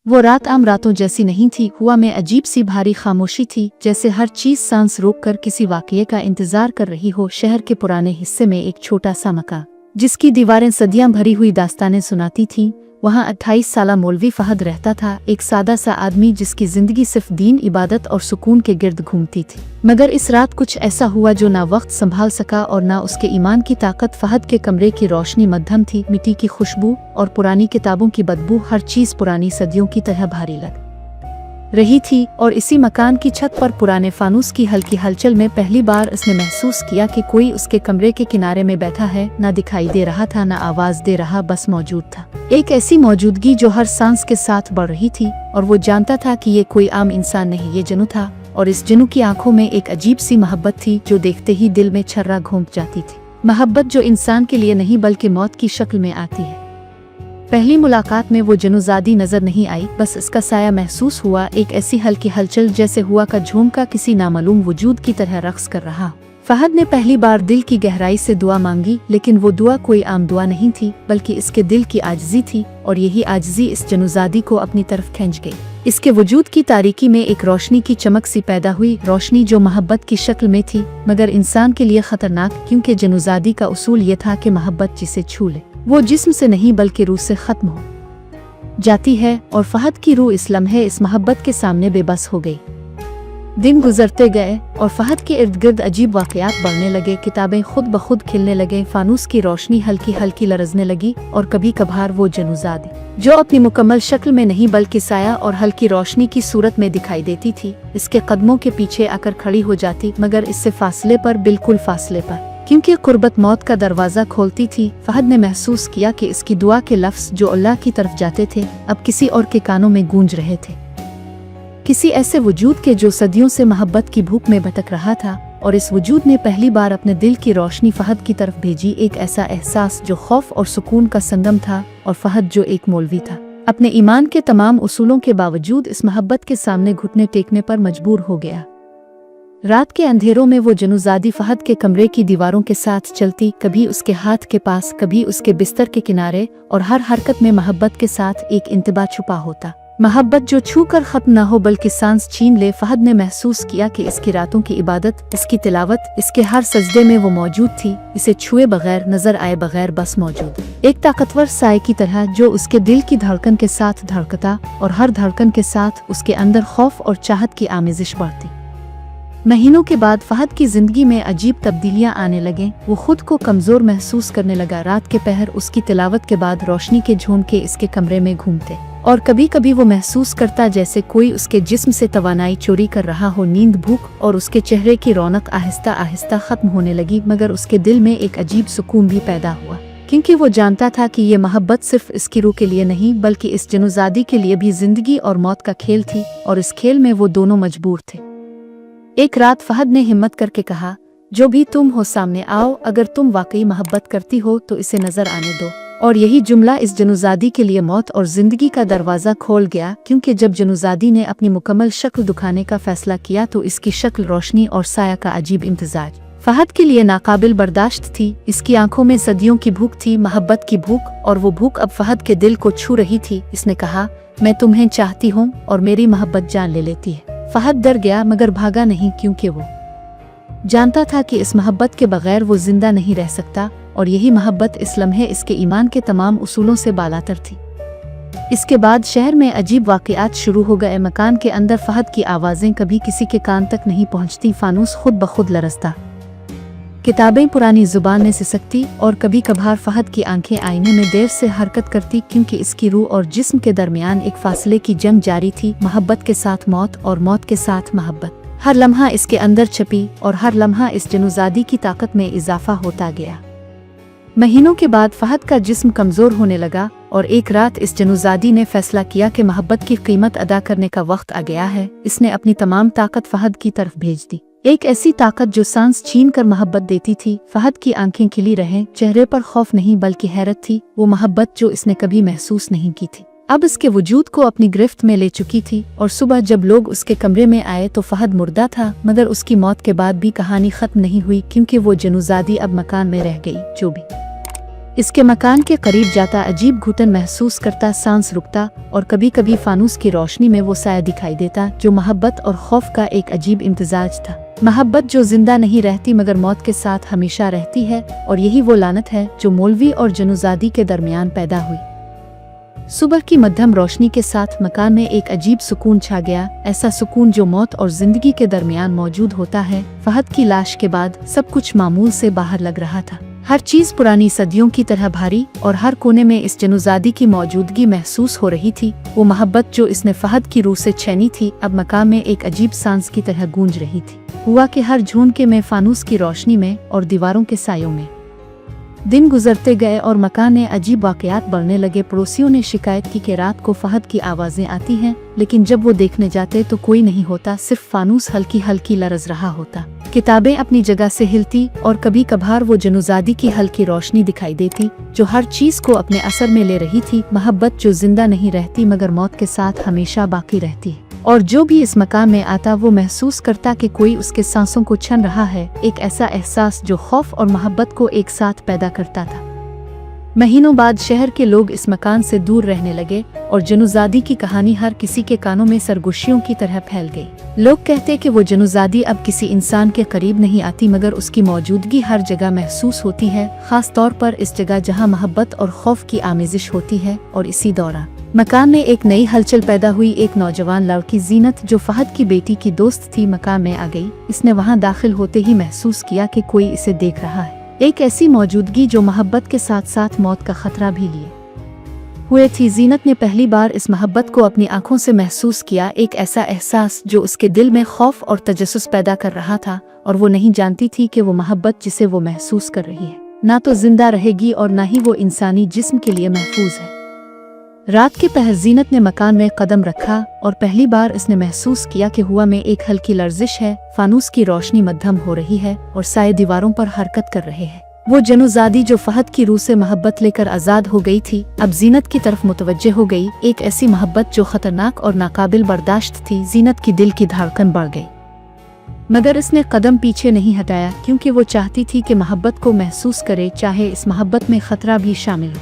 वो रात आम रातों जैसी नहीं थी। हुआ में अजीब सी भारी खामोशी थी, जैसे हर चीज सांस रोक कर किसी वाकये का इंतजार कर रही हो। शहर के पुराने हिस्से में एक छोटा सा मकान, जिसकी दीवारें सदियां भरी हुई दास्तानें सुनाती थीं, वहाँ 28 साला मौलवी फहद रहता था। एक सादा सा आदमी जिसकी जिंदगी सिर्फ दीन, इबादत और सुकून के गिर्द घूमती थी। मगर इस रात कुछ ऐसा हुआ जो ना वक्त संभाल सका और ना उसके ईमान की ताकत। फहद के कमरे की रोशनी मध्यम थी, मिट्टी की खुशबू और पुरानी किताबों की बदबू, हर चीज पुरानी सदियों की तरह भारी लग रही थी। और इसी मकान की छत पर पुराने फानूस की हल्की हलचल में पहली बार उसने महसूस किया कि कोई उसके कमरे के किनारे में बैठा है। ना दिखाई दे रहा था, ना आवाज दे रहा, बस मौजूद था। एक ऐसी मौजूदगी जो हर सांस के साथ बढ़ रही थी, और वो जानता था कि ये कोई आम इंसान नहीं, ये जिन्नू था। और इस जिन्नू की आंखों में एक अजीब सी मोहब्बत थी जो देखते ही दिल में छर्रा घोंप जाती थी। मोहब्बत जो इंसान के लिए नहीं बल्कि मौत की शक्ल में आती है। पहली मुलाकात में वो जिन्नूज़ादी नजर नहीं आई, बस इसका साया महसूस हुआ, एक ऐसी हल्की हलचल जैसे हुआ का झोंका किसी नामालूम वजूद की तरह रक्स कर रहा। फहद ने पहली बार दिल की गहराई से दुआ मांगी, लेकिन वो दुआ कोई आम दुआ नहीं थी, बल्कि इसके दिल की आजिज़ी थी। और यही आजिज़ी इस जिन्नूज़ादी को अपनी तरफ खींच गई। इसके वजूद की तारीकी में एक रोशनी की चमक सी पैदा हुई, रोशनी जो मोहब्बत की शक्ल में थी, मगर इंसान के लिए खतरनाक, क्योंकि जिन्नूज़ादी का उसूल ये था कि मोहब्बत जिसे छू ले वो जिस्म से नहीं बल्कि रूह से खत्म हो जाती है। और फहद की रूह इस लम्हे इस मोहब्बत के सामने बेबस हो गई। दिन गुजरते गए और फहद के इर्द गिर्द अजीब वाकयात बढ़ने लगे। किताबें खुद ब खुद खिलने लगे, फानूस की रोशनी हल्की हल्की लरजने लगी, और कभी कभार वो जिन्नूज़ादी जो अपनी मुकम्मल शक्ल में नहीं बल्कि साया और हल्की रोशनी की सूरत में दिखाई देती थी, इसके कदमों के पीछे आकर खड़ी हो जाती, मगर इससे फासले पर, बिल्कुल फासले पर, क्योंकि कुर्बत मौत का दरवाजा खोलती थी। फहद ने महसूस किया कि इसकी दुआ के लफ्ज़ जो अल्लाह की तरफ जाते थे, अब किसी और के कानों में गूंज रहे थे, किसी ऐसे वजूद के जो सदियों से मोहब्बत की भूख में भटक रहा था। और इस वजूद ने पहली बार अपने दिल की रोशनी फहद की तरफ भेजी, एक ऐसा एहसास जो खौफ और सुकून का संगम था। और फहद जो एक मौलवी था, अपने ईमान के तमाम उसूलों के बावजूद इस मोहब्बत के सामने घुटने टेकने पर मजबूर हो गया। रात के अंधेरों में वो जिन्नूज़ादी फहद के कमरे की दीवारों के साथ चलती, कभी उसके हाथ के पास, कभी उसके बिस्तर के किनारे, और हर हरकत में मोहब्बत के साथ एक इंतबा छुपा होता। मोहब्बत जो छू कर खत्म न हो बल्कि सांस छीन ले। फहद ने महसूस किया कि इसकी रातों की इबादत, इसकी तिलावत, इसके हर सजदे में वो मौजूद थी, इसे छुए बगैर, नजर आए बगैर, बस मौजूद, एक ताकतवर साए की तरह जो उसके दिल की धड़कन के साथ धड़कता, और हर धड़कन के साथ उसके अंदर खौफ और चाहत की आमेजिश बढ़ती। महीनों के बाद फहद की जिंदगी में अजीब तब्दीलियां आने लगे। वो खुद को कमजोर महसूस करने लगा। रात के पहर उसकी तिलावत के बाद रोशनी के झोंके इसके कमरे में घूमते, और कभी कभी वो महसूस करता जैसे कोई उसके जिस्म से तवानाई चोरी कर रहा हो। नींद, भूख और उसके चेहरे की रौनक आहिस्ता आहिस्ता खत्म होने लगी, मगर उसके दिल में एक अजीब सुकून भी पैदा हुआ, क्योंकि वो जानता था कि ये मोहब्बत सिर्फ इसकी रूह के लिए नहीं बल्कि इस जिन्नूज़ादी के लिए भी जिंदगी और मौत का खेल थी, और इस खेल में वो दोनों मजबूर थे। एक रात फहद ने हिम्मत करके कहा, जो भी तुम हो सामने आओ, अगर तुम वाकई मोहब्बत करती हो तो इसे नजर आने दो। और यही जुमला इस जिन्नूज़ादी के लिए मौत और जिंदगी का दरवाजा खोल गया, क्योंकि जब जिन्नूज़ादी ने अपनी मुकम्मल शक्ल दिखाने का फैसला किया तो इसकी शक्ल, रोशनी और साया का अजीब इम्तिजाज फहद के लिए नाकाबिल बर्दाश्त थी। इसकी आंखों में सदियों की भूख थी, मोहब्बत की भूख, और वो भूख अब फहद के दिल को छू रही थी। इसने कहा, मैं तुम्हें चाहती हूँ और मेरी मोहब्बत जान ले लेती है। फहद डर गया, मगर भागा नहीं, क्योंकि वो जानता था कि इस मोहब्बत के बगैर वो जिंदा नहीं रह सकता, और यही मोहब्बत इस लम्हे इसके ईमान के तमाम उसूलों से बालातर थी। इसके बाद शहर में अजीब वाक़यात शुरू हो गए। मकान के अंदर फहद की आवाज़ें कभी किसी के कान तक नहीं पहुंचती, फानूस खुद ब खुद लरसता, किताबें पुरानी जुबान में सिसकती, और कभी कभार फहद की आंखें आईने में देर से हरकत करती, क्योंकि इसकी रूह और जिस्म के दरमियान एक फासले की जंग जारी थी। मोहब्बत के साथ मौत और मौत के साथ मोहब्बत। हर लम्हा इसके अंदर छपी, और हर लम्हा इस जिन्नूज़ादी की ताकत में इजाफा होता गया। महीनों के बाद फहद का जिस्म कमजोर होने लगा, और एक रात इस जिन्नूज़ादी ने फैसला किया कि मोहब्बत की कीमत अदा करने का वक्त आ गया है। इसने अपनी तमाम ताकत फहद की तरफ भेज दी, एक ऐसी ताकत जो सांस छीन कर मोहब्बत देती थी। फहद की आंखें खिली रहें, चेहरे पर खौफ नहीं बल्कि हैरत थी, वो मोहब्बत जो इसने कभी महसूस नहीं की थी अब इसके वजूद को अपनी गिरफ्त में ले चुकी थी। और सुबह जब लोग उसके कमरे में आए तो फहद मुर्दा था, मगर उसकी मौत के बाद भी कहानी खत्म नहीं हुई, क्योंकि वो जिन्नूज़ादी अब मकान में रह गई। जो भी इसके मकान के करीब जाता अजीब घुटन महसूस करता, सांस रुकता और कभी कभी फानूस की रोशनी में वो साया दिखाई देता जो मोहब्बत और खौफ का एक अजीब इम्तिजाज था। मोहब्बत जो जिंदा नहीं रहती मगर मौत के साथ हमेशा रहती है, और यही वो लानत है जो मौलवी और जनूजादी के दरमियान पैदा हुई। सुबह की मध्यम रोशनी के साथ मकान में एक अजीब सुकून छा गया, ऐसा सुकून जो मौत और जिंदगी के दरमियान मौजूद होता है। फहद की लाश के बाद सब कुछ मामूल से बाहर लग रहा था। हर चीज पुरानी सदियों की तरह भारी, और हर कोने में इस जनूजादी की मौजूदगी महसूस हो रही थी। वो मोहब्बत जो इसने फहद की रूह से छीनी थी अब मकान में एक अजीब सांस की तरह गूंज रही थी। हुआ कि हर झोंके में, फानूस की रोशनी में और दीवारों के सायों में दिन गुजरते गए और मकान में अजीब वाकयात बढ़ने लगे। पड़ोसियों ने शिकायत की कि रात को फहद की आवाजें आती हैं, लेकिन जब वो देखने जाते तो कोई नहीं होता, सिर्फ फानूस हल्की हल्की लरज रहा होता। किताबें अपनी जगह से हिलती और कभी कभार वो जनूजादी की हल्की रोशनी दिखाई देती जो हर चीज को अपने असर में ले रही थी। मोहब्बत जो जिंदा नहीं रहती मगर मौत के साथ हमेशा बाकी रहती है, और जो भी इस मकान में आता वो महसूस करता कि कोई उसके सांसों को छीन रहा है। एक ऐसा एहसास जो खौफ और मोहब्बत को एक साथ पैदा करता था। महीनों बाद शहर के लोग इस मकान से दूर रहने लगे और जनूजादी की कहानी हर किसी के कानों में सरगोशियों की तरह फैल गई। लोग कहते कि वो जनूजादी अब किसी इंसान के करीब नहीं आती मगर उसकी मौजूदगी हर जगह महसूस होती है, खास तौर पर इस जगह जहां मोहब्बत और खौफ की आमेजिश होती है। और इसी दौरान मकान में एक नई हलचल पैदा हुई। एक नौजवान लड़की जीनत जो फहद की बेटी की दोस्त थी मकान में आ गई। इसने वहां दाखिल होते ही महसूस किया कि कोई इसे देख रहा है, एक ऐसी मौजूदगी जो मोहब्बत के साथ साथ मौत का खतरा भी लिए हुए थी। जीनत ने पहली बार इस मोहब्बत को अपनी आंखों से महसूस किया, एक ऐसा एहसास जो उसके दिल में खौफ और तजस्सुस पैदा कर रहा था। और वो नहीं जानती थी कि वो मोहब्बत जिसे वो महसूस कर रही है ना तो जिंदा रहेगी और ना ही वो इंसानी जिस्म के लिए महफूज है। रात के पहर जीनत ने मकान में कदम रखा और पहली बार इसने महसूस किया कि हवा में एक हल्की लर्जिश है, फानूस की रोशनी मध्यम हो रही है और साए दीवारों पर हरकत कर रहे हैं। वो जनूजादी जो फहद की रूह से मोहब्बत लेकर आजाद हो गई थी अब जीनत की तरफ मुतवज्जे हो गई। एक ऐसी मोहब्बत जो खतरनाक और नाकाबिल बर्दाश्त थी। जीनत की दिल की धड़कन बढ़ गई मगर इसने कदम पीछे नहीं हटाया, क्योंकि वो चाहती थी कि मोहब्बत को महसूस करे, चाहे इस मोहब्बत में खतरा भी शामिल हो।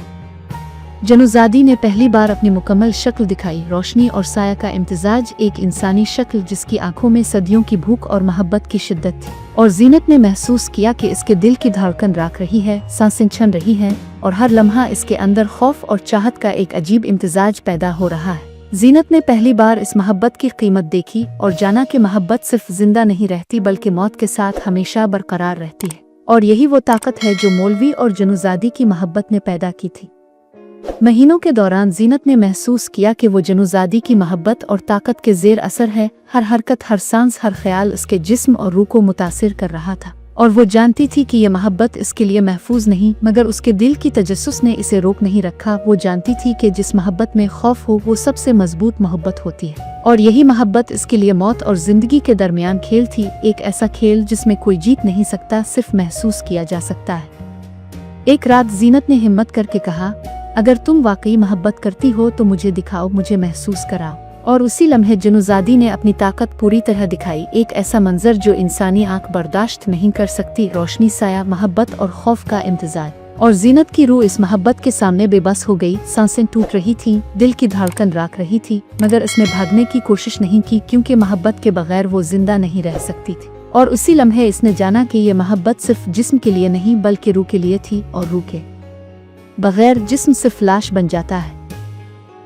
जनूजादी ने पहली बार अपनी मुकम्मल शक्ल दिखाई, रोशनी और साया का इम्तिजाज, एक इंसानी शक्ल जिसकी आंखों में सदियों की भूख और मोहब्बत की शिद्दत थी। और जीनत ने महसूस किया कि इसके दिल की धड़कन राख रही है, सांसें छन रही हैं और हर लम्हा इसके अंदर खौफ और चाहत का एक अजीब इम्तिजाज पैदा हो रहा है। जीनत ने पहली बार इस मोहब्बत की कीमत देखी और जाना कि मोहब्बत सिर्फ जिंदा नहीं रहती बल्कि मौत के साथ हमेशा बरकरार रहती है। और यही वो ताकत है जो मौलवी और जनूजादी की मोहब्बत ने पैदा की थी। महीनों के दौरान जीनत ने महसूस किया कि वो जनूजादी की मोहब्बत और ताकत के जेर असर है। हर हरकत, हर सांस, हर ख्याल उसके जिस्म और रूह को मुतासिर कर रहा था। और वो जानती थी कि ये मोहब्बत इसके लिए महफूज नहीं मगर उसके दिल की तजस्सुस ने इसे रोक नहीं रखा। वो जानती थी कि जिस मोहब्बत में खौफ हो वो सबसे मजबूत मोहब्बत होती है, और यही मोहब्बत इसके लिए मौत और जिंदगी के दरमियान खेल थी। एक ऐसा खेल जिसमें कोई जीत नहीं सकता, सिर्फ महसूस किया जा सकता है। एक रात जीनत ने हिम्मत करके कहा, अगर तुम वाकई मोहब्बत करती हो तो मुझे दिखाओ, मुझे महसूस कराओ। और उसी लम्हे जनूजादी ने अपनी ताकत पूरी तरह दिखाई। एक ऐसा मंजर जो इंसानी आंख बर्दाश्त नहीं कर सकती, रोशनी, साया, मोहब्बत और खौफ का इम्तिजाज। और जीनत की रूह इस मोहब्बत के सामने बेबस हो गई। सांसें टूट रही थीं, दिल की धड़कन राख रही थी, मगर इसने भागने की कोशिश नहीं की, क्योंकि मोहब्बत के बगैर वो जिंदा नहीं रह सकती थी। और उसी लम्हे इसने जाना कि ये मोहब्बत सिर्फ जिस्म के लिए नहीं बल्कि रूह के लिए थी, और रूह के बगैर जिस्म सिर्फ लाश बन जाता है।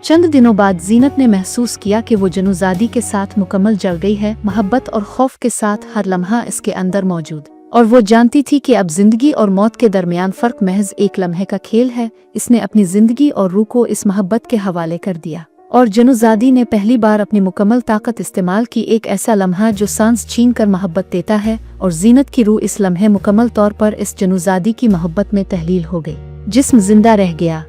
चंद दिनों बाद जीनत ने महसूस किया कि वो जनूजादी के साथ मुकम्मल जल गई है, मोहब्बत और खौफ के साथ हर लम्हा इसके अंदर मौजूद। और वो जानती थी कि अब जिंदगी और मौत के दरमियान फर्क महज एक लम्हे का खेल है। इसने अपनी जिंदगी और रूह को इस मोहब्बत के हवाले कर दिया। और जनूजादी ने पहली बार अपनी मुकम्मल ताकत इस्तेमाल की। एक ऐसा लम्हा जो सांस छीन कर मोहब्बत देता है, और जीनत की रूह इस लम्हे मुकम्मल तौर पर इस जनूजादी की मोहब्बत में तहलील हो गई। जिस्म जिंदा रह गया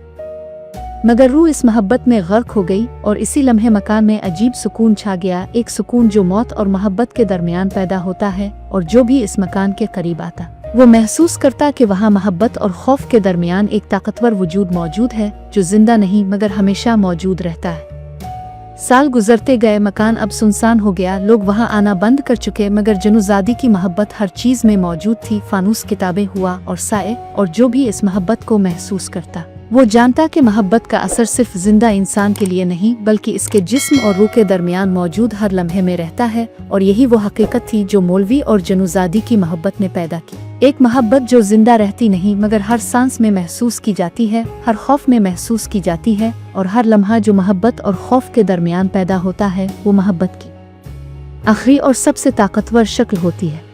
मगर रूह इस मोहब्बत में गर्क हो गई। और इसी लम्हे मकान में अजीब सुकून छा गया, एक सुकून जो मौत और मोहब्बत के दरमियान पैदा होता है। और जो भी इस मकान के करीब आता वो महसूस करता कि वहाँ मोहब्बत और खौफ के दरमियान एक ताकतवर वजूद मौजूद है जो जिंदा नहीं मगर हमेशा मौजूद रहता है। साल गुजरते गए, मकान अब सुनसान हो गया, लोग वहां आना बंद कर चुके, मगर जनुज़ादी की मोहब्बत हर चीज में मौजूद थी। फानूस, किताबें, हुआ और साए, और जो भी इस मोहब्बत को महसूस करता वो जानता कि मोहब्बत का असर सिर्फ जिंदा इंसान के लिए नहीं बल्कि इसके जिस्म और रूह के दरमियान मौजूद हर लम्हे में रहता है। और यही वो हकीकत थी जो मौलवी और जनुज़ादी की मोहब्बत ने पैदा की। एक मोहब्बत जो जिंदा रहती नहीं मगर हर सांस में महसूस की जाती है, हर खौफ में महसूस की जाती है, और हर लम्हा जो मोहब्बत और खौफ के दरमियान पैदा होता है वो मोहब्बत की आखिरी और सबसे ताकतवर शक्ल होती है।